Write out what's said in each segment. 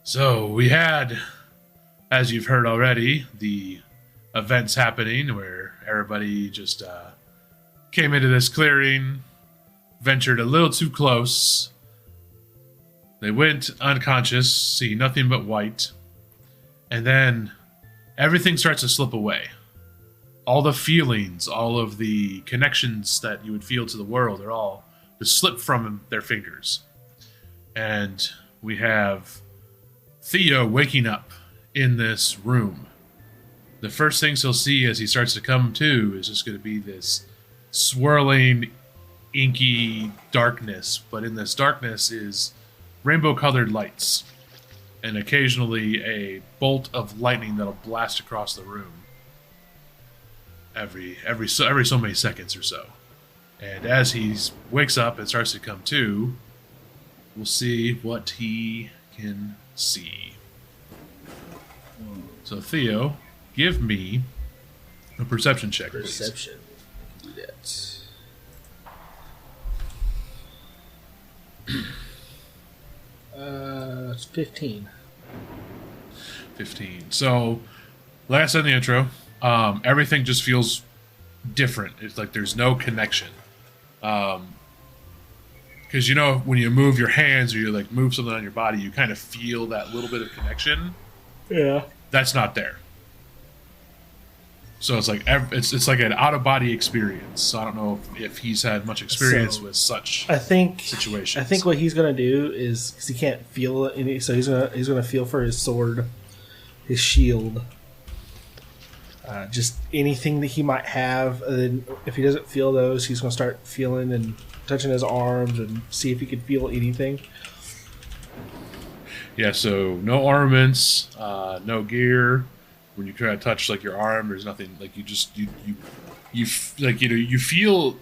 So we had, as you've heard already, the events happening where everybody just came into this clearing, ventured a little too close. They went unconscious, see nothing but white, and then everything starts to slip away. All the feelings, all of the connections that you would feel to the world are all just slip from their fingers. And we have Theo waking up in this room. The first things he'll see as he starts to come to is just going to be this swirling, inky darkness. But in this darkness is rainbow-colored lights, and occasionally a bolt of lightning that'll blast across the room every so many seconds or so. And as he wakes up and starts to come to, we'll see what he can see. So Theo, give me a perception check, please. Perception. Do that. It's 15. 15. So, like I said in the intro, everything just feels different. It's like there's no connection. Because you know when you move your hands or you like move something on your body, you kind of feel that little bit of connection. Yeah. That's not there. So it's like it's like an out of body experience. So I don't know if he's had much experience with such situations. I think what he's gonna do is because he can't feel any, so he's gonna feel for his sword, his shield, just anything that he might have. And then if he doesn't feel those, he's gonna start feeling and touching his arms and see if he can feel anything. Yeah. So no ornaments, no gear. When you try to touch like your arm, there's nothing. Like you like you feel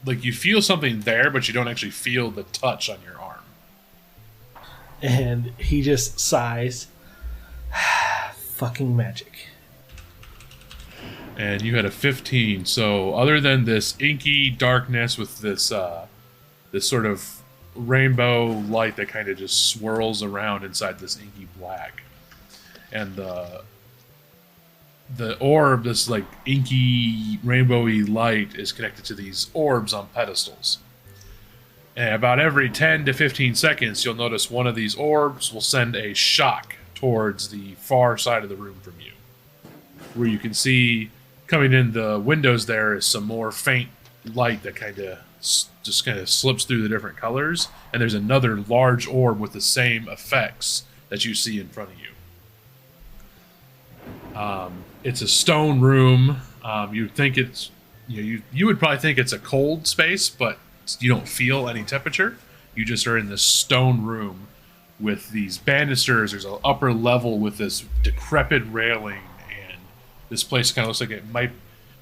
like you feel something there, but you don't actually feel the touch on your arm. And he just sighs, "Fucking magic." And you had a 15. So other than this inky darkness with this this sort of rainbow light that kind of just swirls around inside this inky black, and the orb, this like inky rainbowy light, is connected to these orbs on pedestals. And about every 10 to 15 seconds, you'll notice one of these orbs will send a shock towards the far side of the room from you. Where you can see coming in the windows there is some more faint light that kind of just kind of slips through the different colors. And there's another large orb with the same effects that you see in front of you. It's a stone room. You'd think it's, you would probably think it's a cold space, but you don't feel any temperature. You just are in this stone room with these banisters. There's an upper level with this decrepit railing, and this place kind of looks like it might,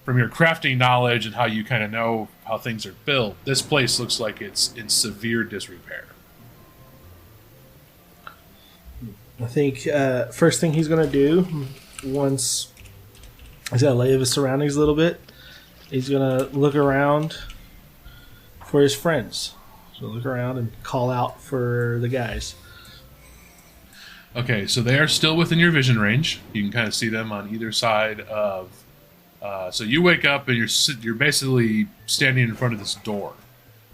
from your crafting knowledge and how you kind of know how things are built, this place looks like it's in severe disrepair. I think first thing he's going to do, once he's got to lay of his surroundings a little bit, he's going to look around for his friends. So look around and call out for the guys. Okay, so they are still within your vision range. You can kind of see them on either side of... so you wake up and you're basically standing in front of this door.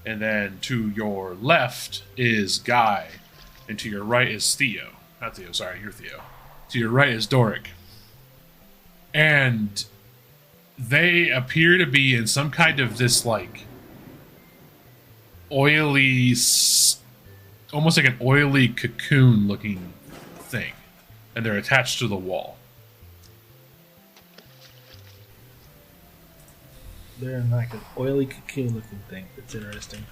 And then to your left is Guy. And to your right is Theo. Not Theo, sorry, you're Theo. To your right is Doric. And they appear to be in some kind of this, like, oily, almost like an oily cocoon-looking thing. And they're attached to the wall. They're in like an oily cocoon-looking thing. That's interesting.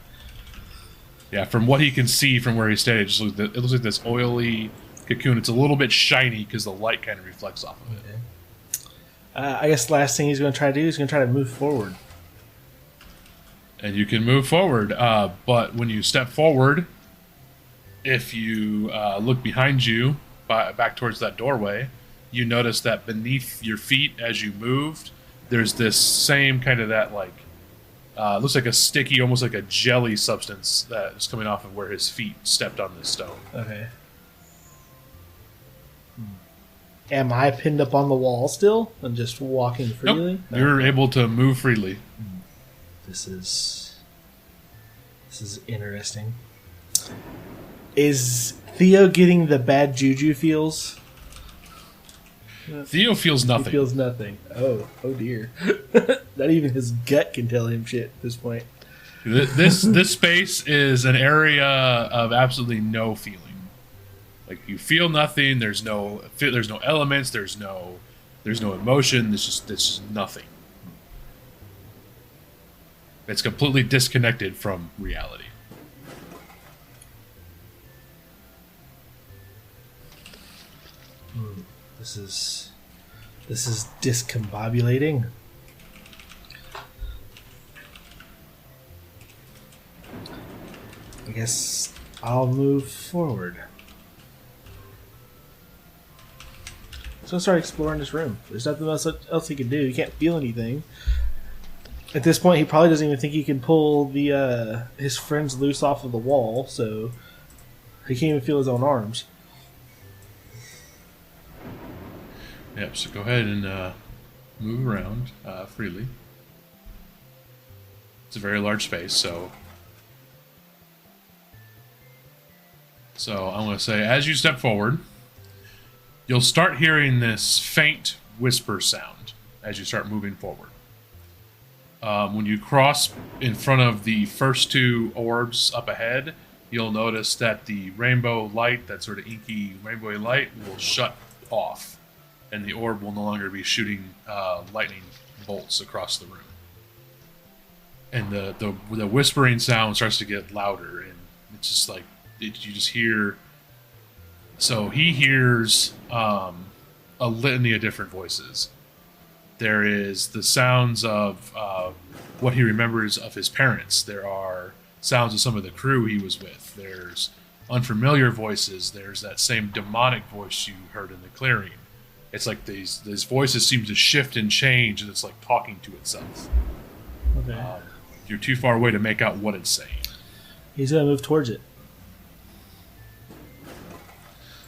Yeah, from what he can see from where he's standing, it looks like this oily cocoon. It's a little bit shiny because the light kind of reflects off of it. Okay. I guess the last thing he's going to try to do is going to try to move forward. And you can move forward, but when you step forward, if you look behind you, back towards that doorway, you notice that beneath your feet as you moved, there's this same kind of that, like, looks like a sticky, almost like a jelly substance that is coming off of where his feet stepped on this stone. Okay. Am I pinned up on the wall still and just walking freely? Nope. No. You're able to move freely. This is interesting. Is Theo getting the bad juju feels? Theo feels nothing. He feels nothing. Oh dear. Not even his gut can tell him shit at this point. This space is an area of absolutely no feeling. Like you feel nothing. There's no elements. There's no emotion. There's just nothing. It's completely disconnected from reality. This is discombobulating. I guess I'll move forward. So start exploring this room. There's nothing else he can do. He can't feel anything. At this point, he probably doesn't even think he can pull the his friends loose off of the wall, so he can't even feel his own arms. Yep, so go ahead and move around freely. It's a very large space, so I'm going to say, as you step forward, you'll start hearing this faint whisper sound as you start moving forward. When you cross in front of the first two orbs up ahead, you'll notice that the rainbow light, that sort of inky rainbowy light, will shut off. And the orb will no longer be shooting lightning bolts across the room. And the whispering sound starts to get louder, and it's just like you just hear. So he hears a litany of different voices. There is the sounds of what he remembers of his parents. There are sounds of some of the crew he was with. There's unfamiliar voices. There's that same demonic voice you heard in the clearing. It's like these voices seem to shift and change, and it's like talking to itself. Okay. You're too far away to make out what it's saying. He's gonna move towards it.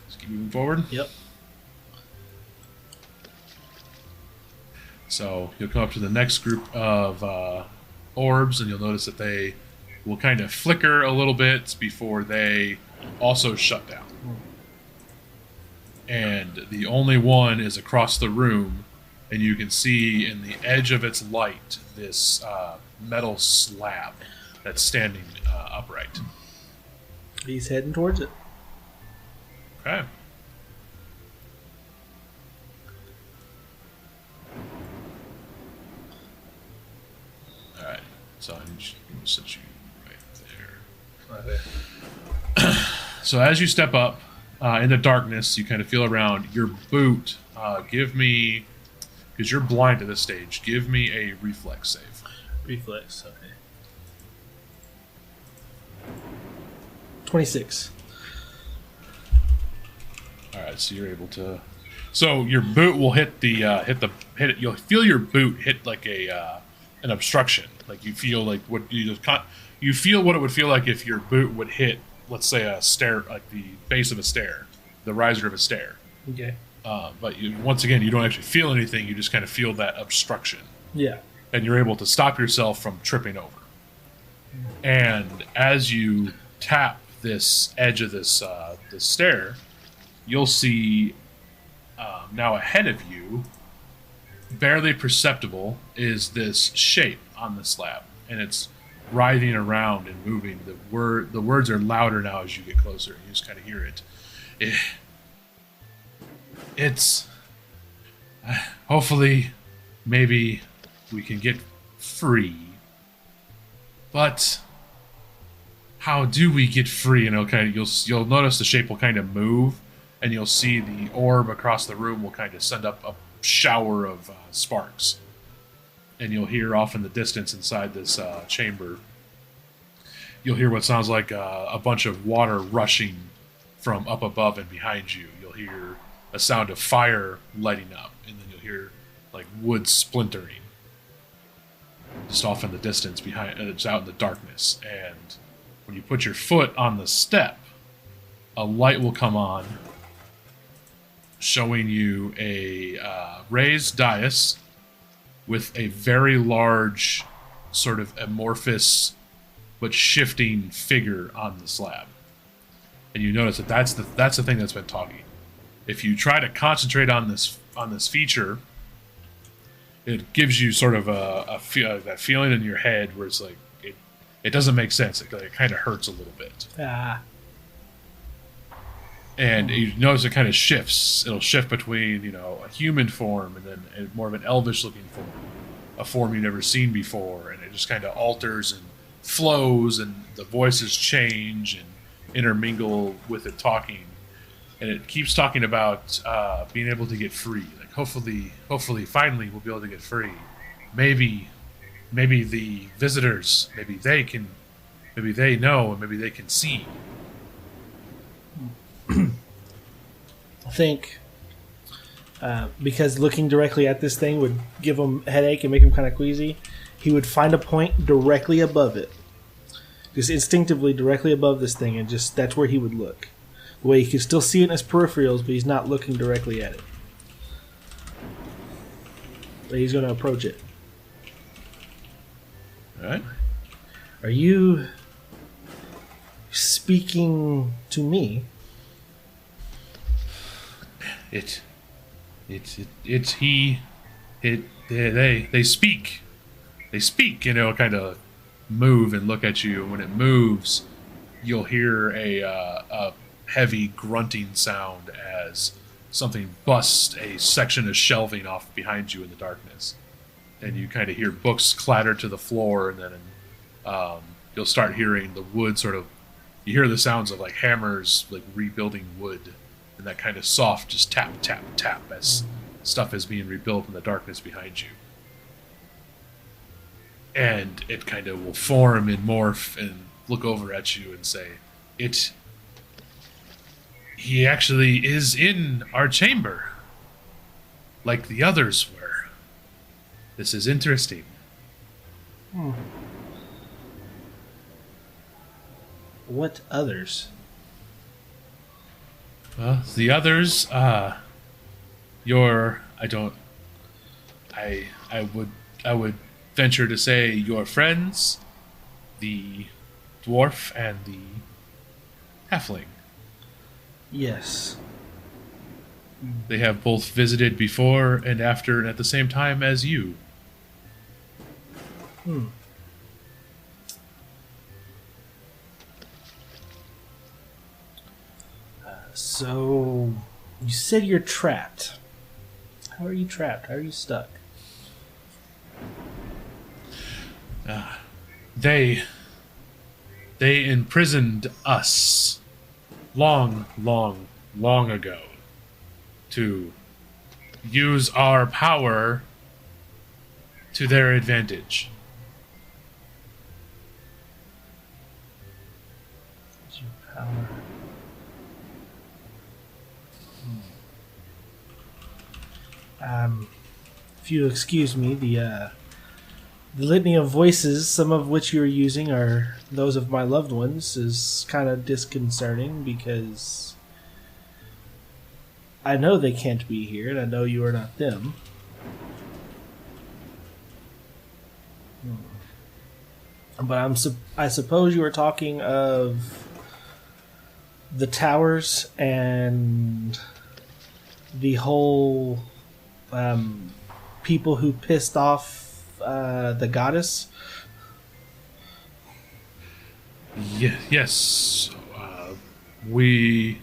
Just keep moving forward. Yep. So you'll come up to the next group of orbs, and you'll notice that they will kind of flicker a little bit before they also shut down. And the only one is across the room, and you can see in the edge of its light this metal slab that's standing upright. He's heading towards it. Okay. All right. So I'm just going to set you right there. Right there. So as you step up in the darkness, you kind of feel around. Your boot, give me, because you're blind at this stage, give me a reflex save. Reflex, okay. 26. All right, so you're able to. So your boot will hit the hit it. You'll feel your boot hit like an obstruction. Like you feel like you feel what it would feel like if your boot would hit, let's say, a stair, like the base of a stair, the riser of a stair. Okay. But once again, you don't actually feel anything. You just kind of feel that obstruction. Yeah. And you're able to stop yourself from tripping over. And as you tap this edge of this stair, you'll see now ahead of you, barely perceptible, is this shape on the slab, and it's writhing around and moving. The words are louder now as you get closer. You just kind of hear it. It's hopefully, maybe we can get free, but how do we get free? And you'll notice the shape will kind of move, and you'll see the orb across the room will kind of send up a shower of sparks, and you'll hear off in the distance inside this chamber. You'll hear what sounds like a bunch of water rushing from up above and behind you. You'll hear a sound of fire lighting up, and then you'll hear like wood splintering just off in the distance behind. It's out in the darkness, and when you put your foot on the step, a light will come on, showing you a raised dais with a very large, sort of amorphous but shifting figure on the slab. And you notice that that's the thing that's been talking. If you try to concentrate on this feature, it gives you sort of that feeling in your head where it's like it doesn't make sense. It kind of hurts a little bit. And you notice it kind of shifts. It'll shift between, a human form and then more of an elvish-looking form, a form you've never seen before, and it just kind of alters and flows, and the voices change and intermingle with it talking. And it keeps talking about being able to get free. Like hopefully, finally, we'll be able to get free. Maybe the visitors, maybe they know, and maybe they can see. I think because looking directly at this thing would give him a headache and make him kind of queasy, he would find a point directly above it. Just instinctively directly above this thing, and just that's where he would look. The way he can still see it in his peripherals, but he's not looking directly at it. But he's going to approach it. Alright. Are you speaking to me? They speak. They speak, kind of move and look at you. And when it moves, you'll hear a heavy grunting sound as something busts a section of shelving off behind you in the darkness. And you kind of hear books clatter to the floor, and then you'll start hearing the wood you hear the sounds of like hammers like rebuilding wood. And that kind of soft, just tap, tap, tap as stuff is being rebuilt in the darkness behind you. And it kind of will form and morph and look over at you and say, he actually is in our chamber, like the others were. This is interesting. What others? Well, the others, I would venture to say your friends, the dwarf and the halfling. Yes. They have both visited before and after, and at the same time as you. So, you said you're trapped. How are you trapped? How are you stuck? They imprisoned us long, long, long ago to use our power to their advantage. Use your power. If you excuse me, the litany of voices, some of which you're using are those of my loved ones, is kind of disconcerting because I know they can't be here, and I know you are not them. But I suppose you were talking of the towers and the whole people who pissed off the goddess. Yes. We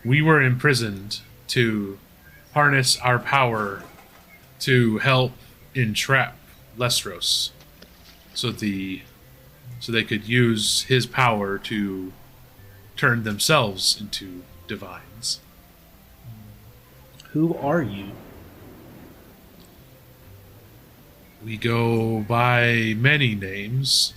were imprisoned to harness our power to help entrap Lestros, so they could use his power to turn themselves into divines. Who are you? We go by many names,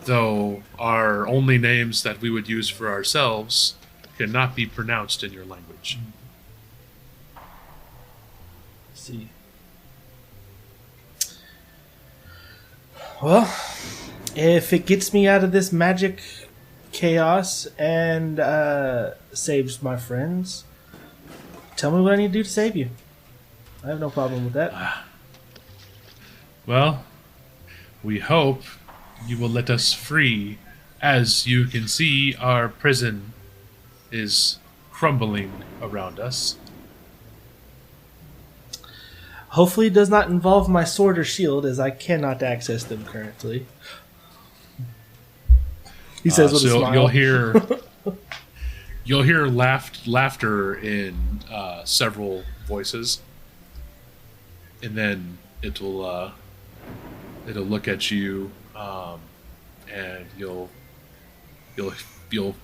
though our only names that we would use for ourselves cannot be pronounced in your language. Let's see. Well, if it gets me out of this magic chaos and saves my friends, Tell me what I need to do to save you. I have no problem with that. Well, we hope you will let us free. As you can see, our prison is crumbling around us. Hopefully it does not involve my sword or shield, as I cannot access them currently. He says with a smile. You'll hear laughter in several voices, and then it'll look at you, and you'll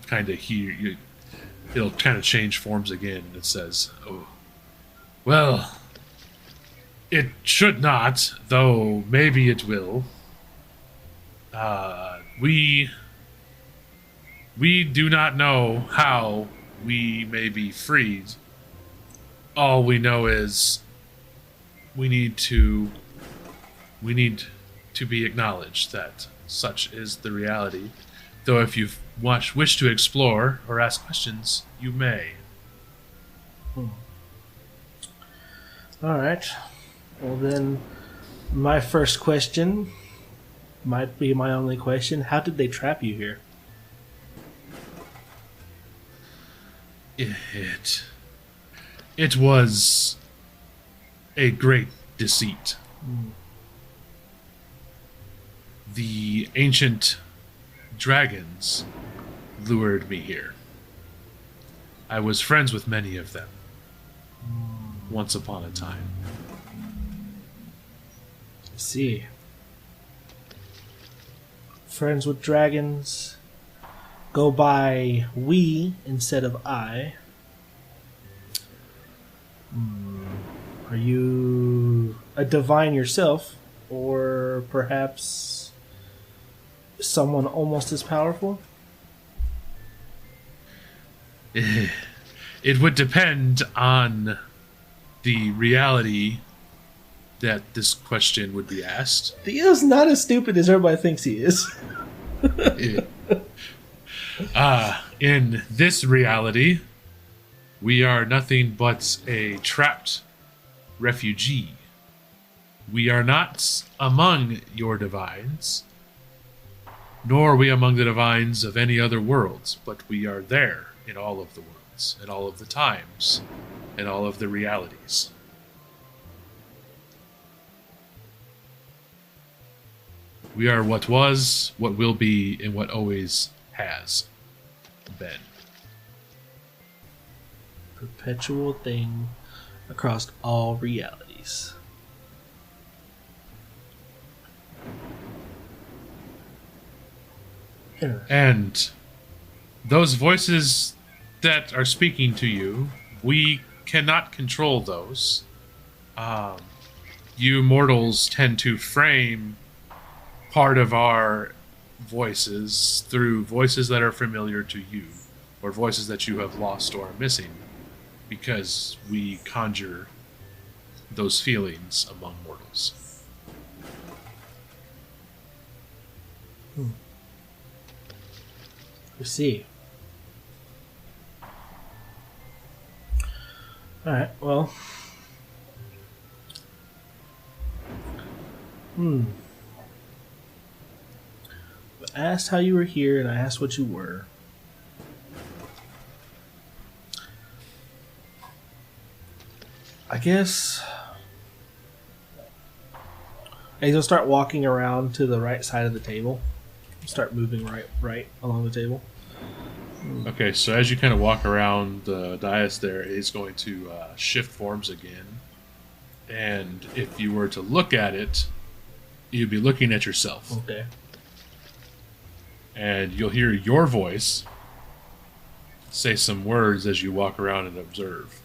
kind of hear you. It'll kind of change forms again. And it says, "Oh, well, it should not, though maybe it will. We do not know how we may be freed. All we know is we need to be acknowledged that such is the reality. Though if you wish to explore or ask questions, you may." All right. Well, then, my first question might be my only question. How did they trap you here? It was a great deceit. The ancient dragons lured me here. I was friends with many of them once upon a time. I see. Friends with dragons go by we instead of I. Are you a divine yourself, or perhaps someone almost as powerful? It would depend on the reality that this question would be asked. Theo's not as stupid as everybody thinks he is. In this reality, we are nothing but a trapped refugee. We are not among your divines, nor are we among the divines of any other worlds, but we are there in all of the worlds, in all of the times, in all of the realities. We are what was, what will be, and what always has been. Perpetual thing across all realities. And those voices that are speaking to you, we cannot control those. You mortals tend to frame part of our voices through voices that are familiar to you, or voices that you have lost or are missing, because we conjure those feelings among mortals. I see. Alright, well. I asked how you were here, and I asked what you were. I guess he's gonna start walking around to the right side of the table. Start moving right along the table. Okay, so as you kind of walk around the dais there, it's going to shift forms again. And if you were to look at it, you'd be looking at yourself. Okay. And you'll hear your voice say some words as you walk around and observe.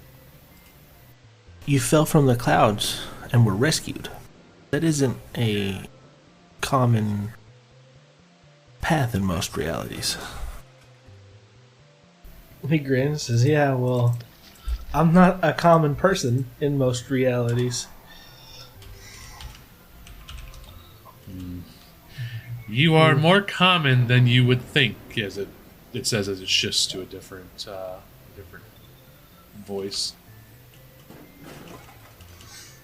You fell from the clouds and were rescued. That isn't a common path in most realities. He grins, says, "Yeah, well, I'm not a common person in most realities." You are more common than you would think, as it says as it shifts to a different voice.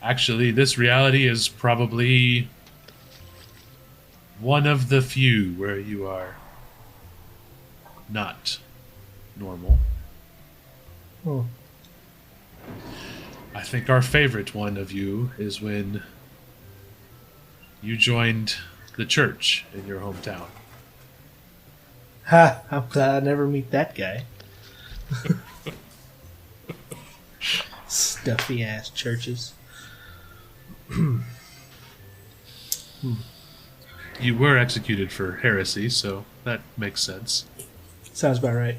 Actually, this reality is probably one of the few where you are not normal. Hmm. I think our favorite one of you is when you joined the church in your hometown. Ha! I'm glad I never meet that guy. Stuffy ass churches. You were executed for heresy, so that makes sense. Sounds about right.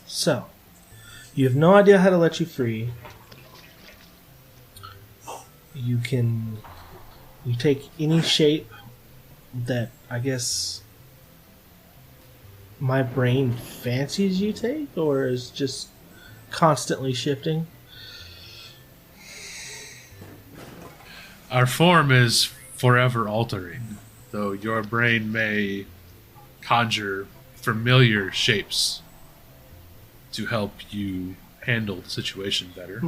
So, you have no idea how to let you free. You take any shape that I guess my brain fancies you take, or is just constantly shifting. Our form is forever altering, though your brain may conjure familiar shapes to help you handle the situation better.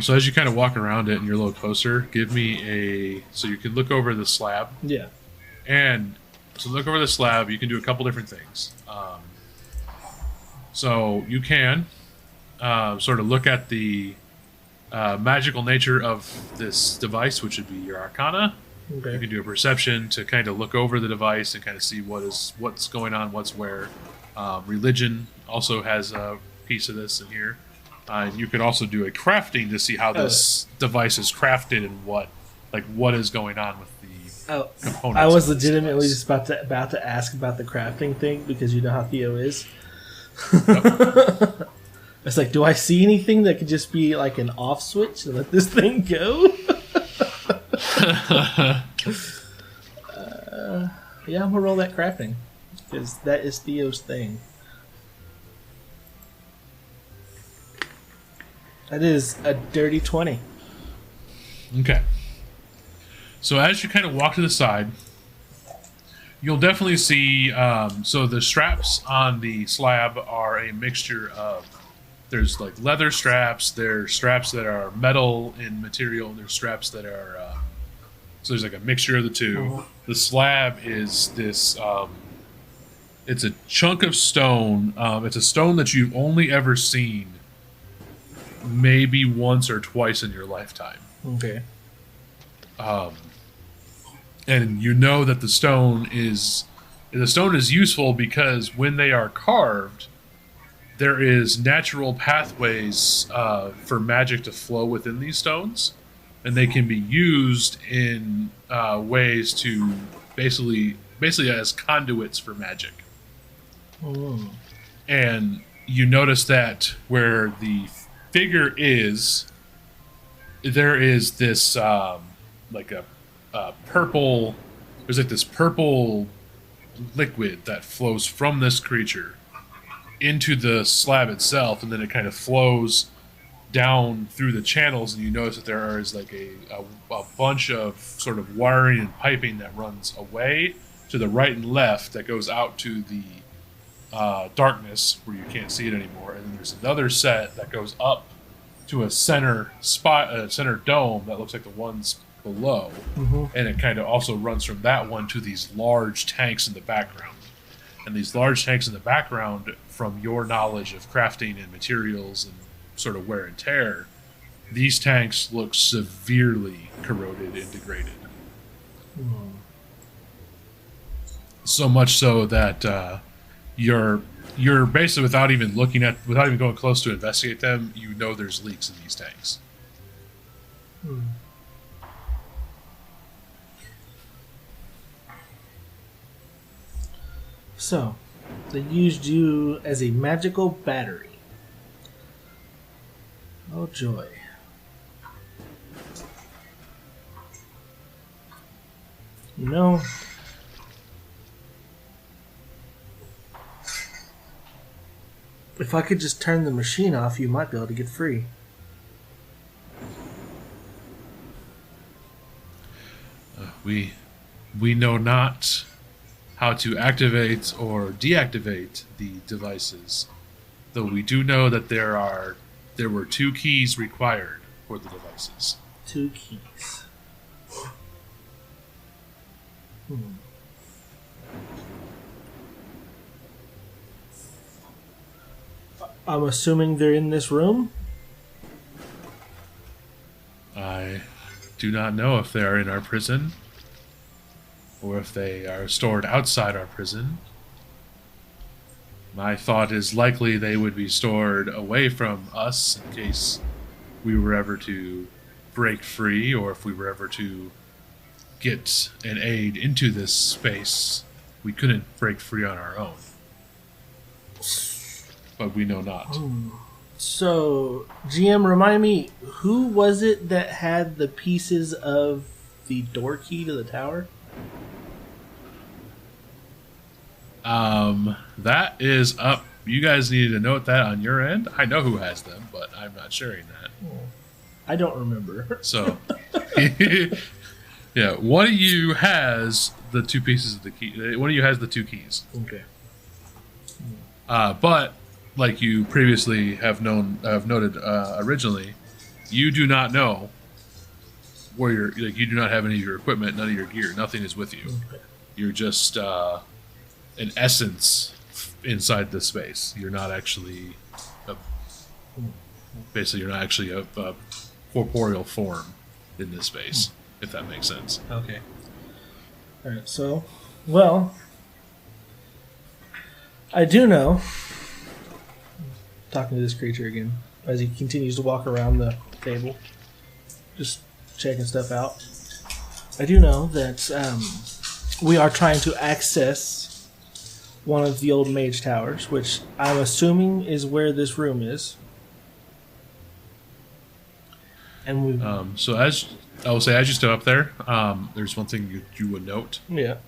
So as you kind of walk around it and you're a little closer, give me so you can look over the slab. Yeah. And to look over the slab, you can do a couple different things. So you can sort of look at the magical nature of this device, which would be your Arcana. Okay. You can do a perception to kind of look over the device and kind of see what's going on, what's where. Religion also has a piece of this in here. You could also do a crafting to see how this device is crafted and what is going on with the components. I was legitimately just about to ask about the crafting thing because you know how Theo is. Yep. It's like, do I see anything that could just be like an off switch and let this thing go? Yeah, I'm gonna roll that crafting because that is Theo's thing. That is a dirty 20. Okay. So as you kind of walk to the side, you'll definitely see. So the straps on the slab are a mixture of. There's like leather straps. There's straps that are metal in material. And there's straps that are. So there's like a mixture of the two. Uh-huh. The slab is this. It's a chunk of stone. It's a stone that you've only ever seen maybe once or twice in your lifetime. Okay. And you know that the stone is useful because when they are carved, there is natural pathways for magic to flow within these stones, and they can be used in ways to basically as conduits for magic. Mm. And you notice that where the figure is, there is this like a purple. There's like this purple liquid that flows from this creature into the slab itself, and then it kind of flows down through the channels, and you notice that there is like a bunch of sort of wiring and piping that runs away to the right and left that goes out to the darkness where you can't see it anymore, and then there's another set that goes up to a center spot, a center dome that looks like the ones below, and it kind of also runs from that one to these large tanks in the background. And these large tanks in the background, from your knowledge of crafting and materials and sort of wear and tear, these tanks look severely corroded and degraded. So much so that you're basically without even going close to investigate them, you know there's leaks in these tanks. So, they used you as a magical battery. Oh joy. You know, if I could just turn the machine off, you might be able to get free. We know not how to activate or deactivate the devices, though we do know that there were 2 keys required for the devices. 2 keys. I'm assuming they're in this room? I do not know if they are in our prison or if they are stored outside our prison. My thought is likely they would be stored away from us in case we were ever to break free, or if we were ever to get an aid into this space. We couldn't break free on our own. But we know not. So, GM, remind me, who was it that had the pieces of the door key to the tower? That is up. You guys needed to note that on your end. I know who has them, but I'm not sharing that. I don't remember. So, yeah, one of you has the 2 pieces of the key. One of you has the 2 keys. Okay. But like you previously have noted originally, you do not know where you do not have any of your equipment, none of your gear, nothing is with you. Okay. You're just an essence inside the space. You're not actually a corporeal form in this space, if that makes sense. Okay. All right. So, well, I do know. Talking to this creature again as he continues to walk around the table, just checking stuff out. I do know that we are trying to access one of the old mage towers, which I'm assuming is where this room is. And we, So as I will say, as you step up there, there's one thing you would note. yeah.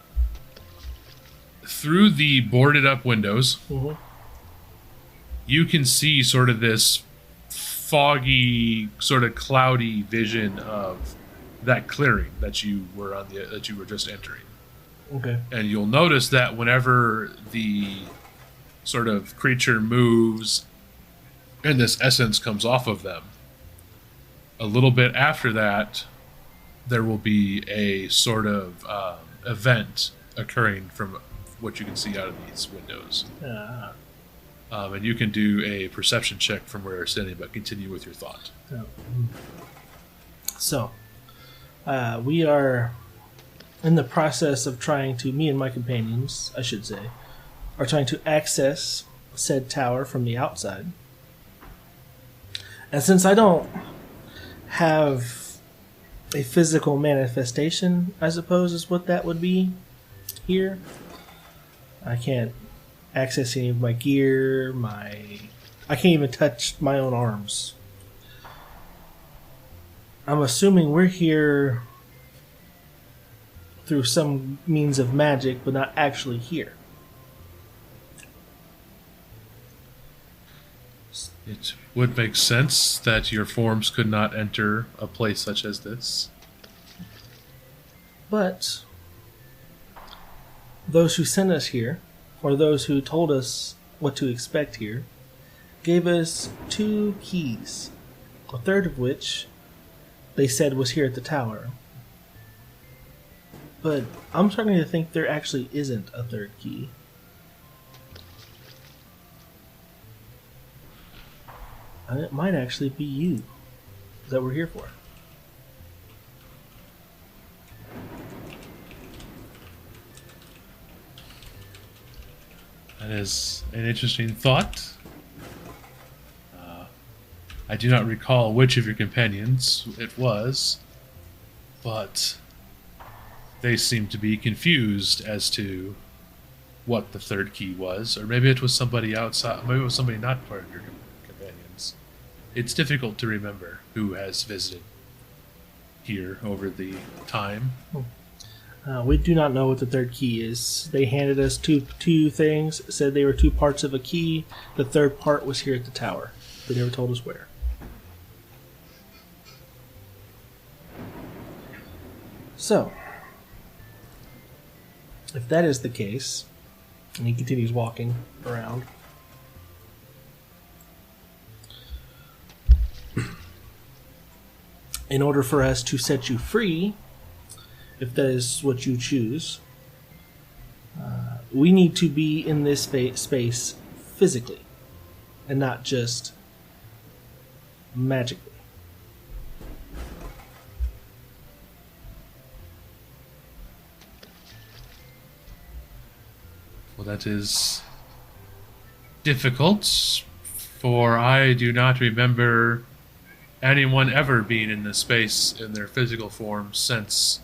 Through the boarded up windows, Mm-hmm. you can see sort of this foggy, sort of cloudy vision of that clearing that you were just entering. Okay. And you'll notice that whenever the sort of creature moves and this essence comes off of them, a little bit after that, there will be a sort of event occurring from what you can see out of these windows. And you can do a perception check from where you're sitting, but continue with your thought. So, we are in the process of trying to, me and my companions, I should say, are trying to access said tower from the outside. And since I don't have a physical manifestation, I suppose is what that would be here, I can't access any of my gear, I can't even touch my own arms. I'm assuming we're here through some means of magic, but not actually here. It would make sense that your forms could not enter a place such as this. But those who sent us here, or those who told us what to expect here, gave us 2 keys, a third of which they said was here at the tower. But I'm starting to think there actually isn't a third key. And it might actually be you that we're here for. That is an interesting thought. I do not recall which of your companions it was, but they seemed to be confused as to what the third key was, or maybe it was somebody outside, maybe it was somebody not part of your companions. It's difficult to remember who has visited here over the time. We do not know what the third key is. They handed us two things, said they were 2 parts of a key. The third part was here at the tower. They never told us where. So, If that is the case, and he continues walking around, in order for us to set you free, if that is what you choose, we need to be in this space physically and not just magically. Well, that is difficult, for I do not remember anyone ever being in this space in their physical form since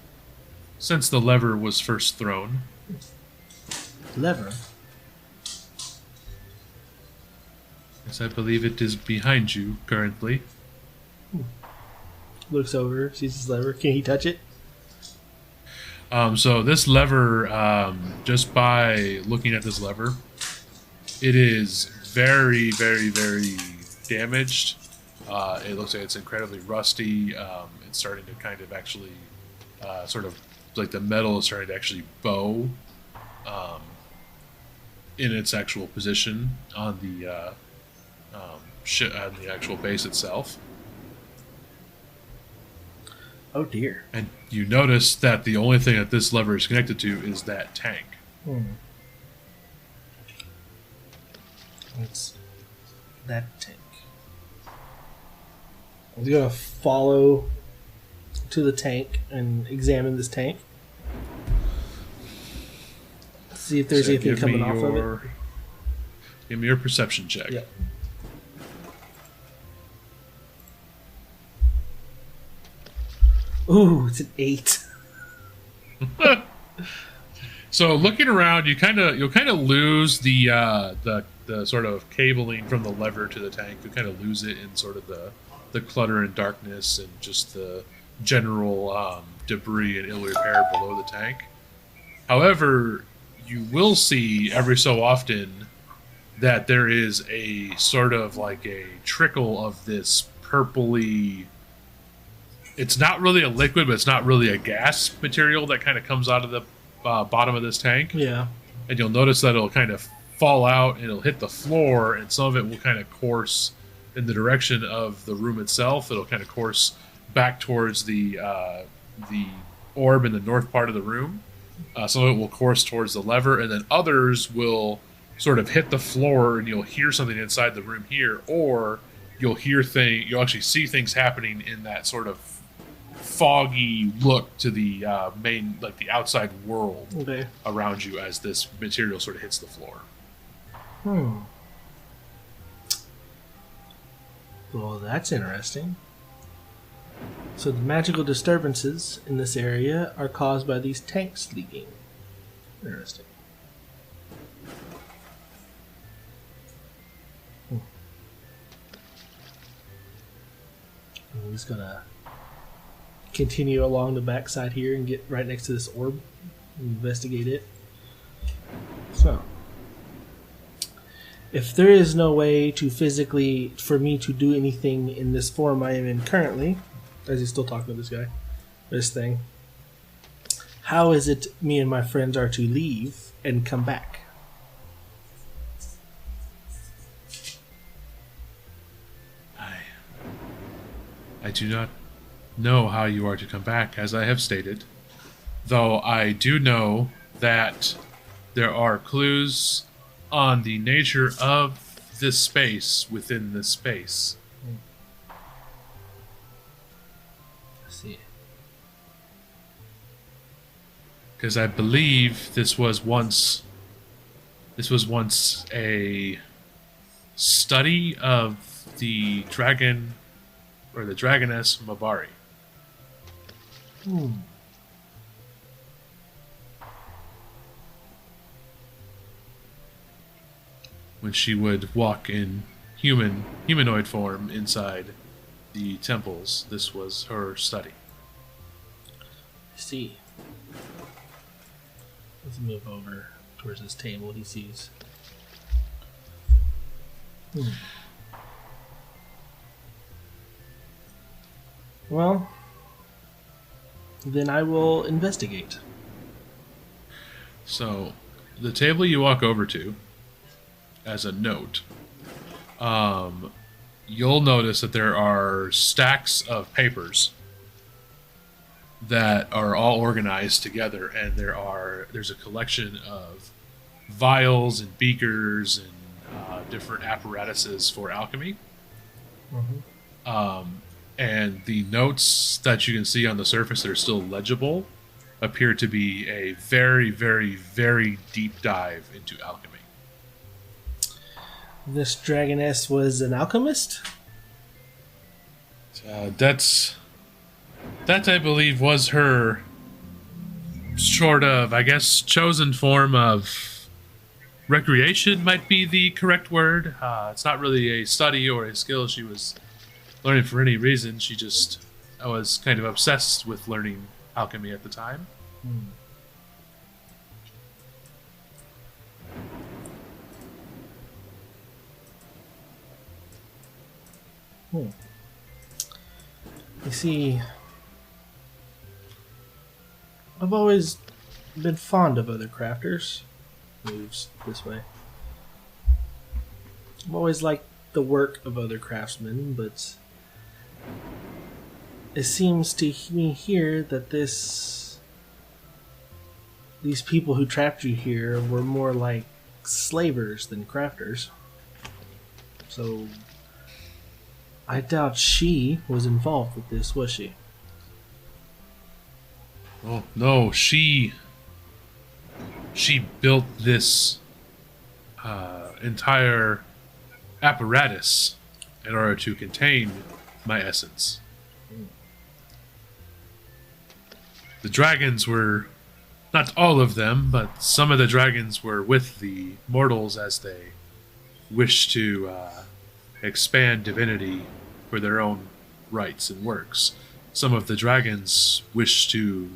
the lever was first thrown. Lever? Yes, I believe it is behind you currently. Looks over, sees his lever. Can he touch it? So this lever, just by looking at this lever, it is very, very, very damaged. It looks like it's incredibly rusty. It's starting to kind of actually, sort of like the metal is starting to actually bow in its actual position on the on the actual base itself. Oh dear. And you notice that the only thing that this lever is connected to is that tank. It's that tank. I'm going to follow to the tank and examine this tank. See if there's So anything coming off of it. Give me your perception check. Yep. Ooh, it's an 8. So looking around, you'll kind of lose the sort of cabling from the lever to the tank. You kind of lose it in sort of the clutter and darkness and just the general debris and ill repair below the tank. However, you will see every so often that there is a sort of like a trickle of this purpley. It's not really a liquid, but it's not really a gas material that kind of comes out of the bottom of this tank. Yeah. And you'll notice that it'll kind of fall out and it'll hit the floor, and some of it will kind of course in the direction of the room itself. It'll kind of course back towards the orb in the north part of the room. Some of it will course towards the lever, and then others will sort of hit the floor, and you'll hear something inside the room here, or you'll actually see things happening in that sort of foggy look to the main, like the outside world around you as this material sort of hits the floor. Well, that's interesting. So the magical disturbances in this area are caused by these tanks leaking. Interesting. And he's gonna continue along the backside here and get right next to this orb and investigate it. So, if there is no way to physically, for me to do anything in this form I am in currently, as he's still talking to this guy, this thing, how is it me and my friends are to leave and come back? I do not know how you are to come back, as I have stated, though I do know that there are clues on the nature of this space within this space. I see. Because I believe this was once a study of the dragon, or the dragoness Mabari. When she would walk in humanoid form inside the temples, this was her study. I see. Let's move over towards this table he sees. Well, then I will investigate. So, the table you walk over to, as a note, you'll notice that there are stacks of papers that are all organized together, and there's a collection of vials and beakers and different apparatuses for alchemy. And the notes that you can see on the surface that are still legible appear to be a very, very, very deep dive into alchemy. This dragoness was an alchemist? That I believe was her sort of, I guess, chosen form of recreation might be the correct word. It's not really a study or a skill she was learning for any reason. I was kind of obsessed with learning alchemy at the time. You see, I've always been fond of other crafters. Moves this way. I've always liked the work of other craftsmen, but it seems to me here that these people who trapped you here were more like slavers than crafters. So I doubt she was involved with this, was she? Oh no, she built this entire apparatus in order to contain my essence. The dragons were, not all of them, but some of the dragons were with the mortals as they wished to expand divinity for their own rights and works. Some of the dragons wished to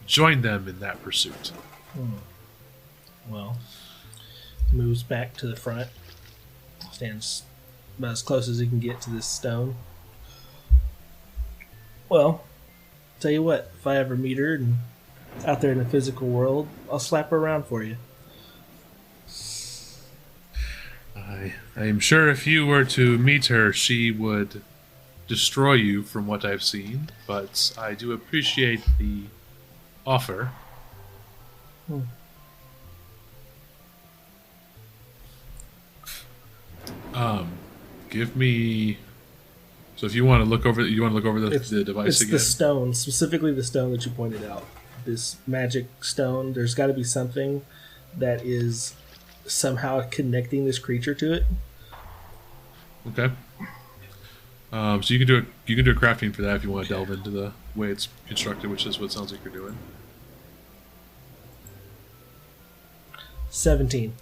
join them in that pursuit. Well, moves back to the front, stands about as close as he can get to this stone. Well, tell you what, if I ever meet her and out there in the physical world, I'll slap her around for you. I am sure if you were to meet her, she would destroy you from what I've seen, but I do appreciate the offer. Give me. So if you want to look over, the device it's again. The stone, specifically the stone that you pointed out. This magic stone. There's got to be something that is somehow connecting this creature to it. Okay. So you can do a crafting for that if you want to delve into the way it's constructed, which is what it sounds like you're doing. 17.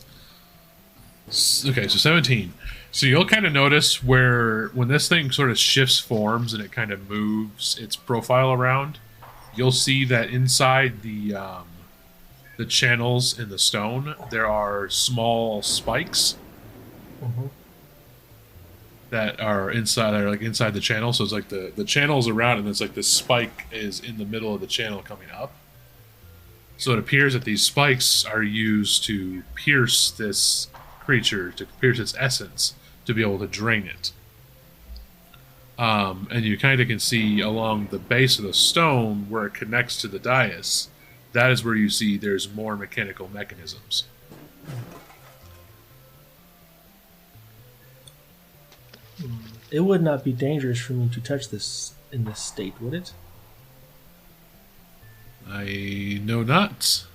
Okay, so 17. So you'll kind of notice when this thing sort of shifts forms and it kind of moves its profile around, you'll see that inside the channels in the stone there are small spikes that are inside the channel. So it's like the channel's around and it's like this spike is in the middle of the channel coming up. So it appears that these spikes are used to pierce this creature, to pierce its essence, to be able to drain it. And you kind of can see along the base of the stone where it connects to the dais, that is where you see there's more mechanical mechanisms. It would not be dangerous for me to touch this in this state, would it? I know not.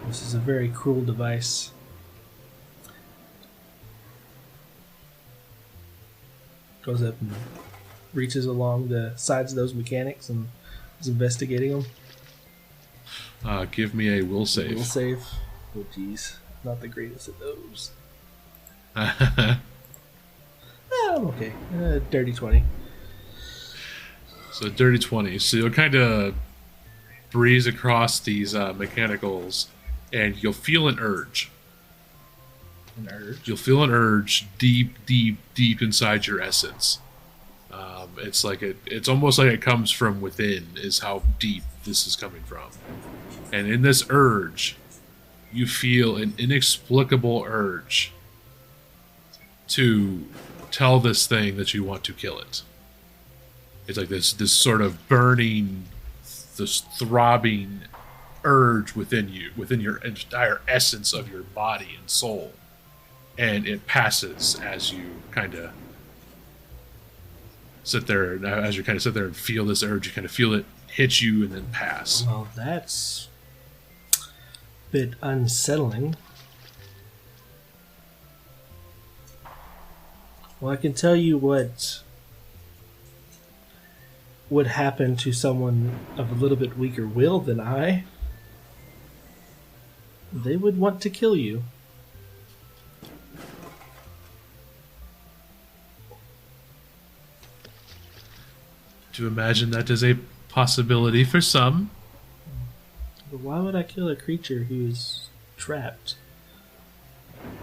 This is a very cruel device. Goes up and reaches along the sides of those mechanics and is investigating them. Give me a will save. Will save. Oh, geez. Not the greatest at those. I'm okay. Dirty 20. So dirty 20. So you'll kind of breeze across these mechanicals, and you'll feel an urge. An urge? You'll feel an urge deep, deep, deep inside your essence. It's like it's almost like it comes from within. Is how deep this is coming from, and in this urge, you feel an inexplicable urge to tell this thing that you want to kill it. It's like this sort of burning, this throbbing urge within you, within your entire essence of your body and soul, and it passes as you kind of sit there. As you kind of sit there and feel this urge, you kind of feel it hit you and then pass. Well, that's a bit unsettling. Well, I can tell you what would happen to someone of a little bit weaker will than I. They would want to kill you. To imagine that is a possibility for some. But why would I kill a creature who's trapped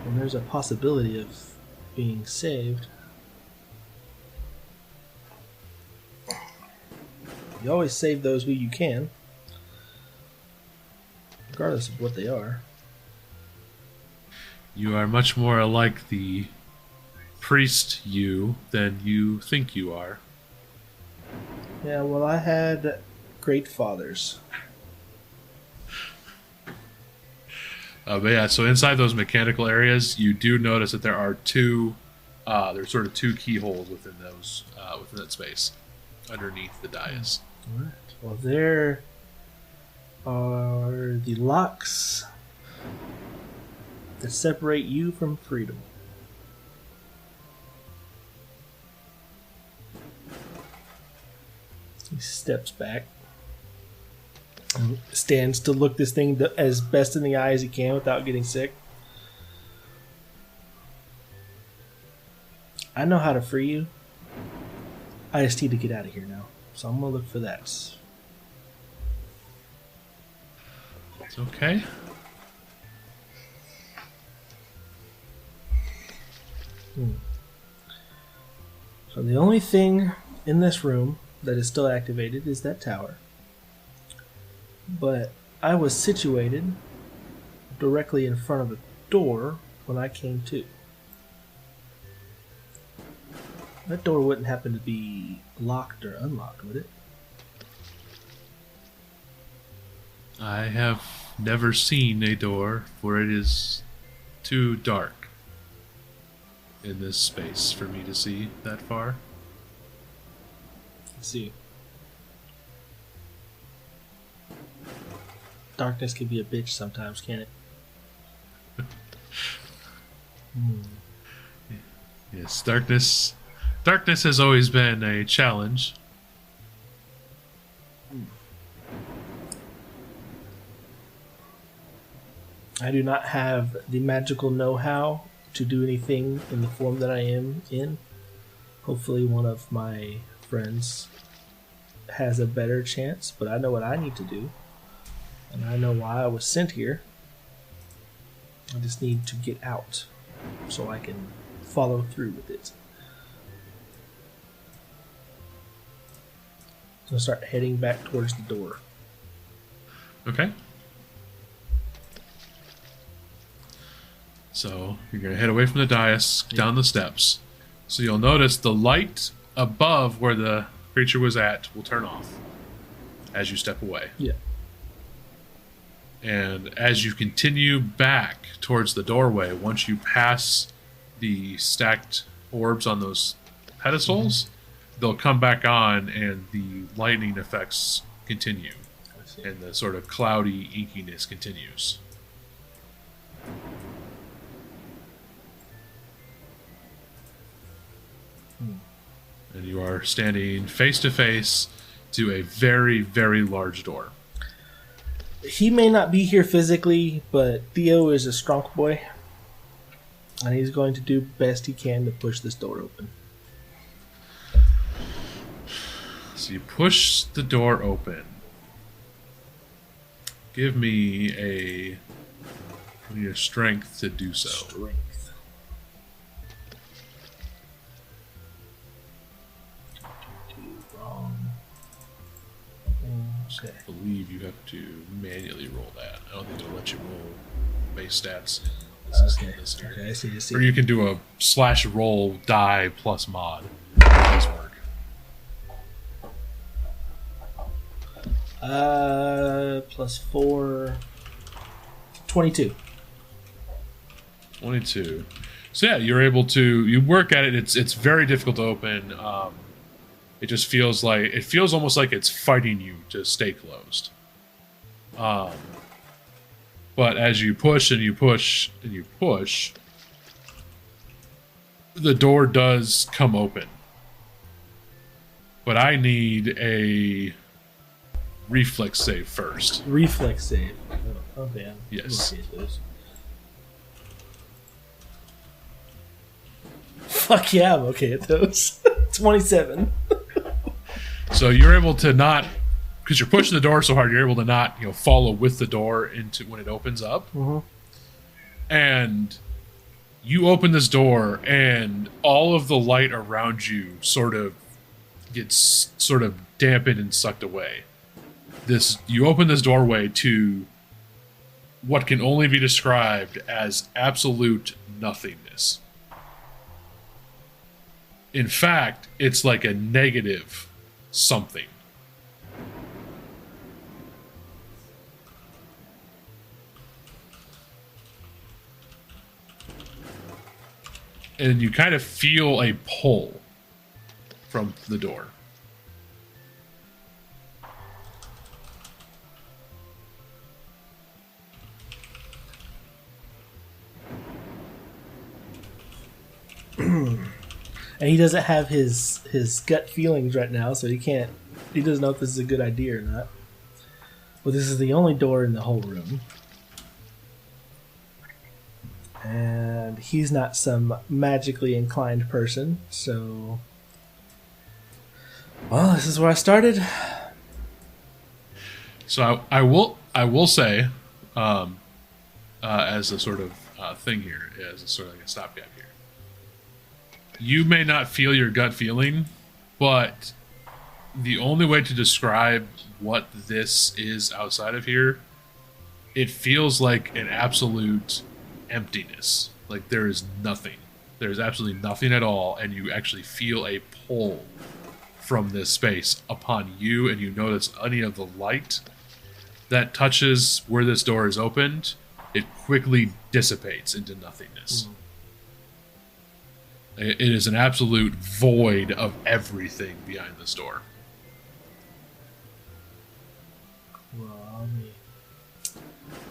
when there's a possibility of being saved? You always save those who you can, regardless of what they are. You are much more like the priest you than you think you are. Yeah, well, I had great fathers. But yeah, so inside those mechanical areas, you do notice that there are there's sort of two keyholes within those, within that space, underneath the dais. All right. Well, there are the locks that separate you from freedom. He steps back and stands to look this thing as best in the eye as he can without getting sick. I know how to free you. I just need to get out of here now. So I'm going to look for that. It's okay. So the only thing in this room that is still activated is that tower. But I was situated directly in front of a door when I came to. That door wouldn't happen to be locked or unlocked, would it? I have never seen a door, for it is too dark in this space for me to see that far. Let's see. Darkness can be a bitch sometimes, can't it? Yes, darkness has always been a challenge. I do not have the magical know-how to do anything in the form that I am in. Hopefully one of my friends has a better chance, but I know what I need to do. And I know why I was sent here. I just need to get out so I can follow through with it. So I'll start heading back towards the door. Okay. So you're going to head away from the dais, down the steps. So you'll notice the light above where the creature was at will turn off as you step away. Yeah. And as you continue back towards the doorway, once you pass the stacked orbs on those pedestals, they'll come back on and the lightning effects continue. And the sort of cloudy inkiness continues. And you are standing face to face to a very, very large door. He may not be here physically, but Theo is a strong boy. And he's going to do best he can to push this door open. So you push the door open. Give me your strength to do so. Strength. Okay. I believe you have to manually roll that. I don't think it'll let you roll base stats. Okay. Okay, I see. Or you can do a /roll die plus mod. That does work. Plus 4. 22. 22. So yeah, you're able to. You work at it. It's very difficult to open. It just feels almost like it's fighting you to stay closed. But as you push and you push and you push, the door does come open. But I need a reflex save first. Reflex save. Oh, okay. Yes. I'm okay with those. Fuck yeah, I'm okay at those. 27. So you're able to not, because you're pushing the door so hard, you're able to not, follow with the door into when it opens up. Mm-hmm. And you open this door, and all of the light around you sort of gets dampened and sucked away. You open this doorway to what can only be described as absolute nothingness. In fact, it's like a negative something. And you kind of feel a pull from the door. And he doesn't have his gut feelings right now, so he doesn't know if this is a good idea or not. Well, this is the only door in the whole room. And he's not some magically inclined person, so... Well, this is where I started. So I will say, as a sort of thing here, as a sort of like a stopgap here, you may not feel your gut feeling, but the only way to describe what this is outside of here, it feels like an absolute emptiness. Like there is nothing. There's absolutely nothing at all, and you actually feel a pull from this space upon you, and you notice any of the light that touches where this door is opened, it quickly dissipates into nothingness. Mm-hmm. It is an absolute void of everything behind this door. Well,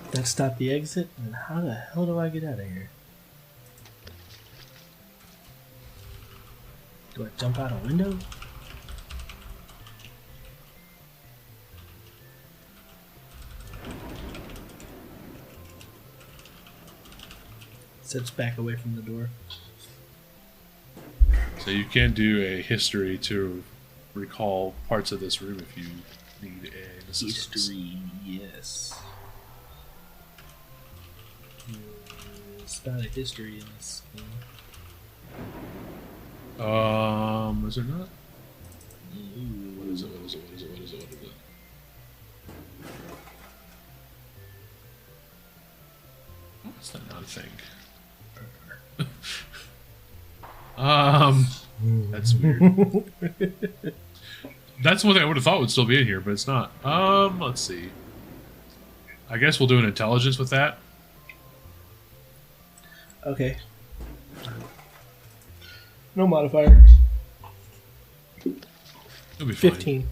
that's not the exit, and how the hell do I get out of here? Do I jump out a window? Sits back away from the door. So you can do a history to recall parts of this room if you need an assistance. History, yes. It's not a history in this game. Is there not? What is it? What's that not a thing? That's weird. That's one thing I would have thought would still be in here, but it's not. Let's see. I guess we'll do an intelligence with that. Okay. No modifier. It'll be fine. 15.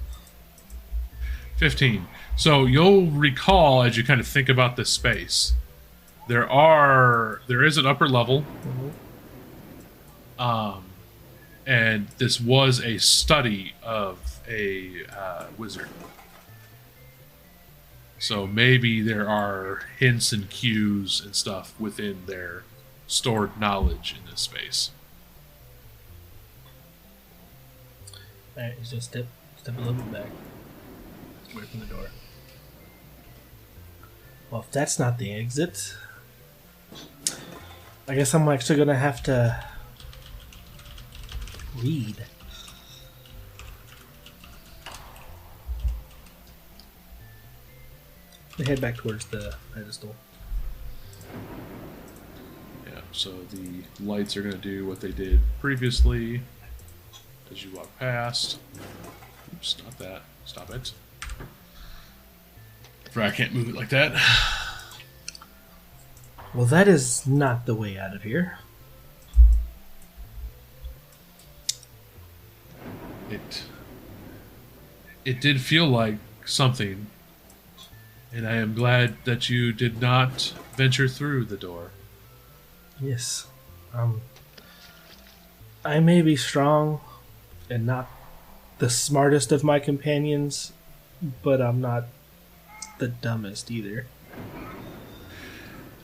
15. So you'll recall as you kind of think about this space, there is an upper level. And this was a study of a wizard. So maybe there are hints and cues and stuff within their stored knowledge in this space. Alright, he's just step a little bit back. Away from the door. Well, if that's not the exit, I guess I'm actually gonna have to read. They head back towards the pedestal. Yeah, so the lights are going to do what they did previously as you walk past. Oops, not that. Stop it. I can't move it like that. Well, that is not the way out of here. It did feel like something, and I am glad that you did not venture through the door. Yes. I may be strong and not the smartest of my companions, but I'm not the dumbest either.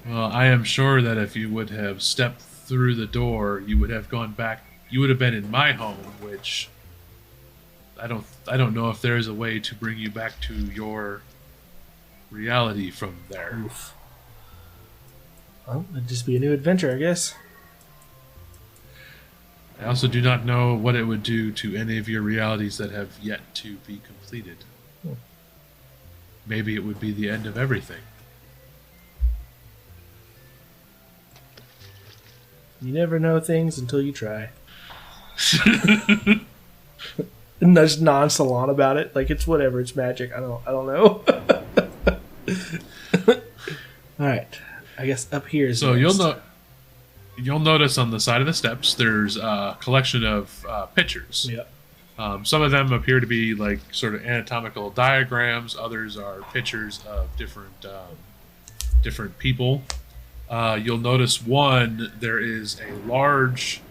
Well, I am sure that if you would have stepped through the door, you would have gone back. You would have been in my home, which I don't know if there is a way to bring you back to your reality from there. Oof. Well, it'd just be a new adventure, I guess. I also do not know what it would do to any of your realities that have yet to be completed. Maybe it would be the end of everything. You never know things until you try. And just nonchalant about it, like it's whatever, it's magic. I don't know. All right, I guess up here is so next. you'll notice on the side of the steps there's a collection of pictures. Yep. Some of them appear to be like sort of anatomical diagrams. Others are pictures of different people. You'll notice one. There is a large,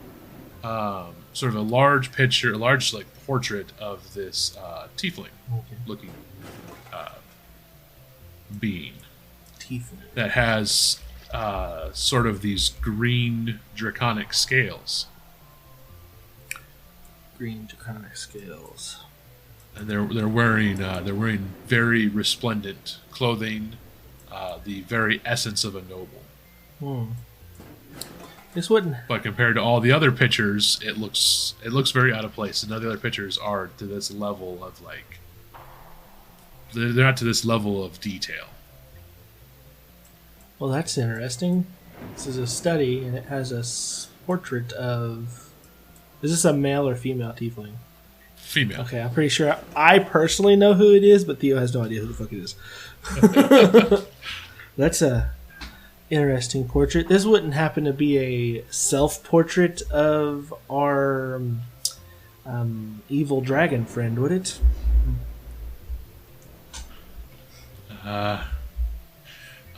sort of a large picture, a large like portrait of this tiefling looking being Tiefling. that has sort of these green draconic scales. Green draconic scales. And they're wearing very resplendent clothing, the very essence of a noble. This wouldn't. But compared to all the other pictures, it looks very out of place. And none of the other pictures are to this level of like. They're not to this level of detail. Well, that's interesting. This is a study, and it has a portrait of. Is this a male or female tiefling? Female. Okay, I'm pretty sure I personally know who it is, but Theo has no idea who the fuck it is. That's a interesting portrait. This wouldn't happen to be a self-portrait of our evil dragon friend, would it?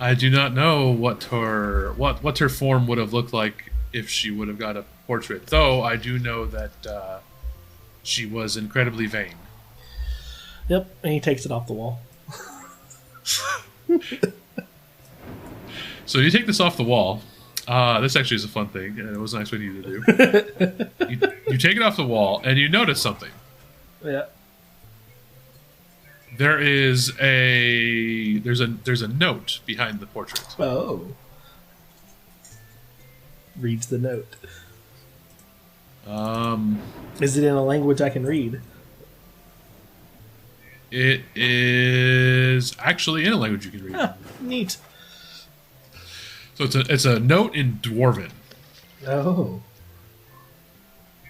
I do not know what her form would have looked like if she would have got a portrait. Though I do know that she was incredibly vain. Yep, and he takes it off the wall. So you take this off the wall. This actually is a fun thing, and it was nice what you to do. You take it off the wall, and you notice something. Yeah. There's a note behind the portrait. Oh. Reads the note. Is it in a language I can read? It is actually in a language you can read. Ah, neat. So it's a note in Dwarven. Oh.